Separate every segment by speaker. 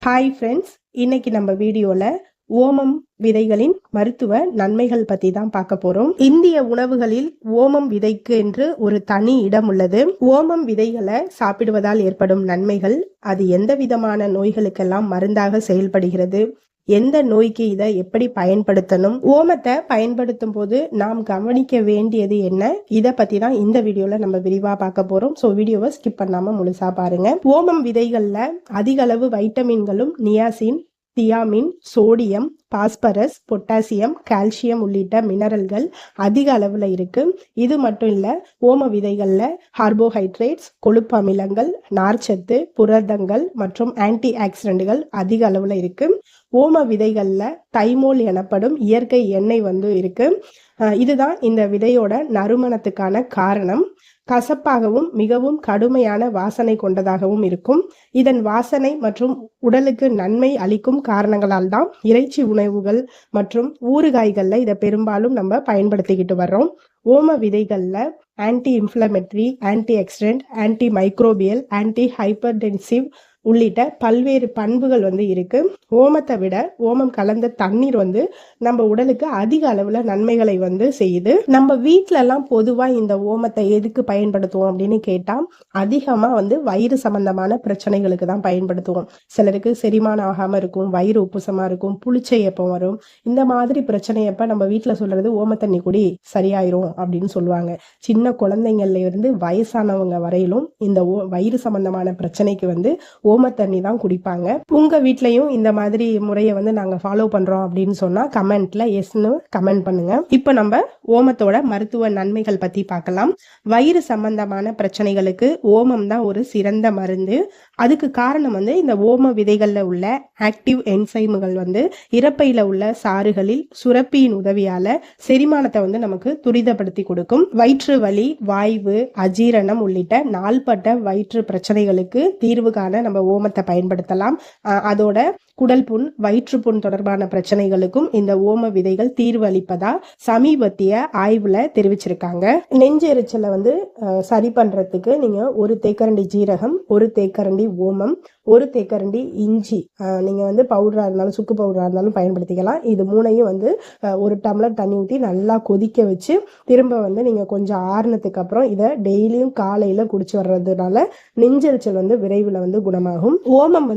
Speaker 1: Hi friends, இன்னைக்கு நம்ம வீடியோல ஓமம் விதைகளின் மருத்துவ நன்மைகள் பத்தி தான் பார்க்க போறோம். இந்திய உணவுகளில் ஓமம் விதைக்கு என்று ஒரு தனி இடம் உள்ளது. ஓமம் விதைகளை சாப்பிடுவதால் ஏற்படும் நன்மைகள், அது எந்த விதமான நோய்களுக்கெல்லாம் மருந்தாக செயல்படுகிறது, எந்த நோய்க்கு இதை எப்படி பயன்படுத்தணும், ஓமத்தை பயன்படுத்தும் போது நாம் கவனிக்க வேண்டியது என்ன, இதை பத்தி தான் இந்த வீடியோல நம்ம விரிவா பார்க்க போறோம். ஸோ வீடியோவை ஸ்கிப் பண்ணாம முழுசா பாருங்க. ஓமம் விதைகள்ல அதிக அளவு வைட்டமின்களும், niacin, thiamine, sodium, phosphorus, potassium, calcium உள்ளிட்ட மினரல்கள் அதிக அளவுல இருக்கு. இது மட்டும் இல்ல, ஓம விதைகள்ல கார்போஹைட்ரேட்ஸ், கொழுப்பு அமிலங்கள், நார்ச்சத்து, புரதங்கள் மற்றும் ஆன்டி ஆக்சிடென்ட்கள் அதிக அளவுல இருக்கு. ஓம விதைகள்ல தைமோல் எனப்படும் இயற்கை எண்ணெய் இருக்கு. இதுதான் இந்த விதையோட நறுமணத்துக்கான காரணம். கசப்பாகவும் மிகவும் கடுமையான வாசனை கொண்டதாகவும் இருக்கும். இதன் வாசனை மற்றும் உடலுக்கு நன்மை அளிக்கும் காரணங்களால் தான் இறைச்சி உணவுகள் மற்றும் ஊறுகாய்கள்ல இதை பெரும்பாலும் நம்ம பயன்படுத்திக்கிட்டு வர்றோம். ஓம விதைகள்ல anti inflammatory, anti oxidant, anti microbial, anti hypertensive உள்ளிட்ட பல்வேறு பண்புகள் இருக்கு. ஓமத்தை விட ஓமம் கலந்த தண்ணீர் நம்ம உடலுக்கு அதிக அளவுல நன்மைகளை செய்யுது. நம்ம வீட்டுல எல்லாம் பொதுவா இந்த ஓமத்தை எதுக்கு பயன்படுத்துவோம் அப்படின்னு கேட்டா, அதிகமா வயிறு சம்பந்தமான பிரச்சனைகளுக்கு தான் பயன்படுத்துவோம். சிலருக்கு செரிமானம் ஆகாம இருக்கும், வயிறு உப்புசமா இருக்கும், புளிச்சையப்பம் வரும். இந்த மாதிரி பிரச்சனையப்ப நம்ம வீட்டுல சொல்றது ஓம தண்ணி குடி சரியாயிரும் அப்படின்னு சொல்லுவாங்க. சின்ன குழந்தைங்கள்ல இருந்து வயசானவங்க வரையிலும் இந்த வயிறு சம்பந்தமான பிரச்சனைக்கு ஓம தண்ணி தான் குடிப்பாங்க. உங்க வீட்லயும் இந்த மாதிரி முறையை நாங்க ஃபாலோ பண்றோம் அப்படின்னு சொன்னா கமெண்ட்ல எஸ்னு கமெண்ட் பண்ணுங்க. இப்ப நம்ம ஓமத்தோட மருத்துவ நன்மைகள் பத்தி பார்க்கலாம். வயிறு சம்பந்தமான பிரச்சனைகளுக்கு ஓமம் தான் ஒரு சிறந்த மருந்து. அதுக்கு காரணம் இந்த ஓம விதைகள்ல உள்ள ஆக்டிவ் என்சைம்கள் இறப்பையில உள்ள சாறுகளில் சுரப்பியின் உதவியால செரிமானத்தை நமக்கு துரிதப்படுத்தி கொடுக்கும். வயிற்று வலி, வாய்வு, அஜீரணம் உள்ளிட்ட நாள்பட்ட வயிற்று பிரச்சனைகளுக்கு தீர்வு காண நம்ம ஓமத்தை பயன்படுத்தலாம். அதோட குடல் புண், வயிற்றுப்புண் தொடர்பான பிரச்சனைகளுக்கும் இந்த ஓம விதைகள் தீர்வு அளிப்பதா சமீபத்திய ஆய்வுல தெரிவிச்சிருக்காங்க. நெஞ்செரிச்சலை சரி பண்றதுக்கு நீங்க ஒரு தேக்கரண்டி ஜீரகம், ஒரு தேக்கரண்டி ஓமம், ஒரு தேக்கரண்டி இஞ்சி, நீங்க பவுடரா இருந்தாலும் சுக்கு பவுடரா இருந்தாலும் பயன்படுத்திக்கலாம். இது மூணையும் ஒரு டம்ளர் தண்ணி ஊற்றி நல்லா கொதிக்க வச்சு திரும்ப நீங்க கொஞ்சம் ஆறுனதுக்கு அப்புறம் இதை டெய்லியும் காலையில குடிச்சு வர்றதுனால நெஞ்செரிச்சல் விரைவில் குணமாகும். ஓமம்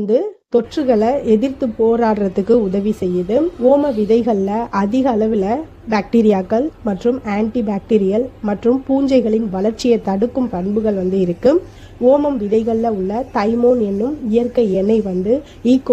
Speaker 1: தொற்றுகளை எதிர்த்து போராடுறதுக்கு உதவி செய்யுது. ஓம விதைகள்ல அதிக அளவுல பாக்டீரியாக்கள் மற்றும் ஆன்டி பாக்டீரியல் மற்றும் பூஞ்சைகளின் வளர்ச்சியை தடுக்கும் பண்புகள் இருக்கு. ஓமம் விதைகள்ல உள்ள தைமோன் என்னும் இயற்கை எண்ணெய் ஈகோ